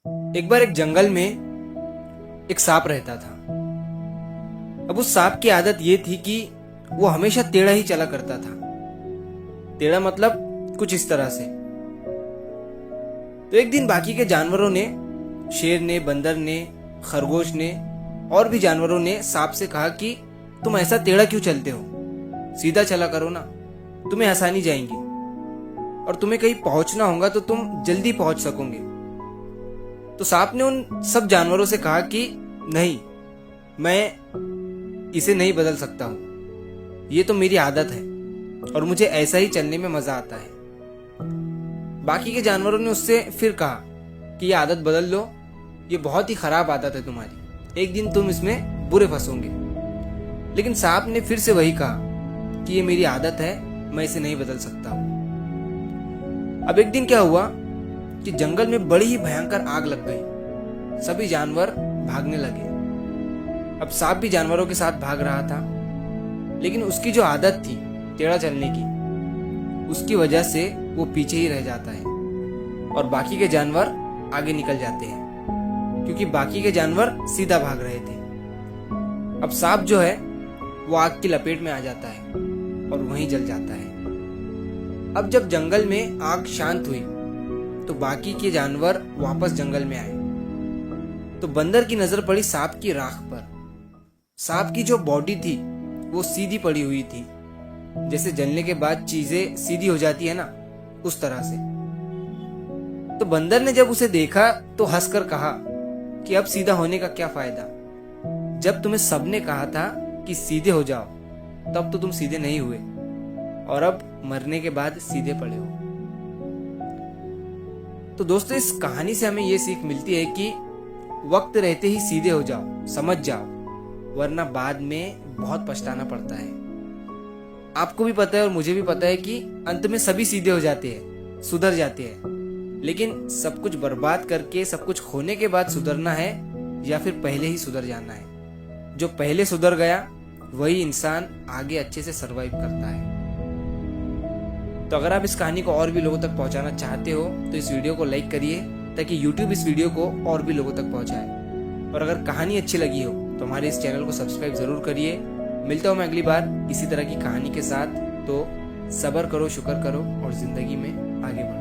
एक बार एक जंगल में एक सांप रहता था। अब उस सांप की आदत ये थी कि वो हमेशा टेढ़ा ही चला करता था। टेढ़ा मतलब कुछ इस तरह से। तो एक दिन बाकी के जानवरों ने, शेर ने, बंदर ने, खरगोश ने और भी जानवरों ने सांप से कहा कि तुम ऐसा टेढ़ा क्यों चलते हो, सीधा चला करो ना, तुम्हें आसानी जाएंगी और तुम्हें कहीं पहुंचना होगा तो तुम जल्दी पहुंच सकोगे। तो सांप ने उन सब जानवरों से कहा कि नहीं, मैं इसे नहीं बदल सकता हूं, ये तो मेरी आदत है और मुझे ऐसा ही चलने में मजा आता है। बाकी के जानवरों ने उससे फिर कहा कि ये आदत बदल लो, ये बहुत ही खराब आदत है तुम्हारी, एक दिन तुम इसमें बुरे फंसोगे। लेकिन सांप ने फिर से वही कहा कि ये मेरी आदत है, मैं इसे नहीं बदल सकता हूं। अब एक दिन क्या हुआ कि जंगल में बड़ी ही भयंकर आग लग गई। सभी जानवर भागने लगे। अब सांप भी जानवरों के साथ भाग रहा था, लेकिन उसकी जो आदत थी टेढ़ा चलने की, उसकी वजह से वो पीछे ही रह जाता है और बाकी के जानवर आगे निकल जाते हैं, क्योंकि बाकी के जानवर सीधा भाग रहे थे। अब सांप जो है वो आग की लपेट में आ जाता है और वहीं जल जाता है। अब जब जंगल में आग शांत हुई तो बाकी के जानवर वापस जंगल में आए। तो बंदर की नजर पड़ी सांप की राख पर। सांप की जो बॉडी थी वो सीधी पड़ी हुई थी, जैसे जलने के बाद चीजें सीधी हो जाती है ना, उस तरह से। तो बंदर ने जब उसे देखा तो हंसकर कहा कि अब सीधा होने का क्या फायदा, जब तुम्हें सबने कहा था कि सीधे हो जाओ तब तो तुम सीधे नहीं हुए और अब मरने के बाद सीधे पड़े हो। तो दोस्तों, इस कहानी से हमें यह सीख मिलती है कि वक्त रहते ही सीधे हो जाओ, समझ जाओ, वरना बाद में बहुत पछताना पड़ता है। आपको भी पता है और मुझे भी पता है कि अंत में सभी सीधे हो जाते हैं, सुधर जाते हैं, लेकिन सब कुछ बर्बाद करके, सब कुछ खोने के बाद सुधरना है या फिर पहले ही सुधर जाना है। जो पहले सुधर गया वही इंसान आगे अच्छे से सरवाइव करता है। तो अगर आप इस कहानी को और भी लोगों तक पहुंचाना चाहते हो तो इस वीडियो को लाइक करिए, ताकि YouTube इस वीडियो को और भी लोगों तक पहुंचाए। और अगर कहानी अच्छी लगी हो तो हमारे इस चैनल को सब्सक्राइब जरूर करिए। मिलता हूं मैं अगली बार इसी तरह की कहानी के साथ। तो सब्र करो, शुक्र करो और जिंदगी में आगे बढ़ो।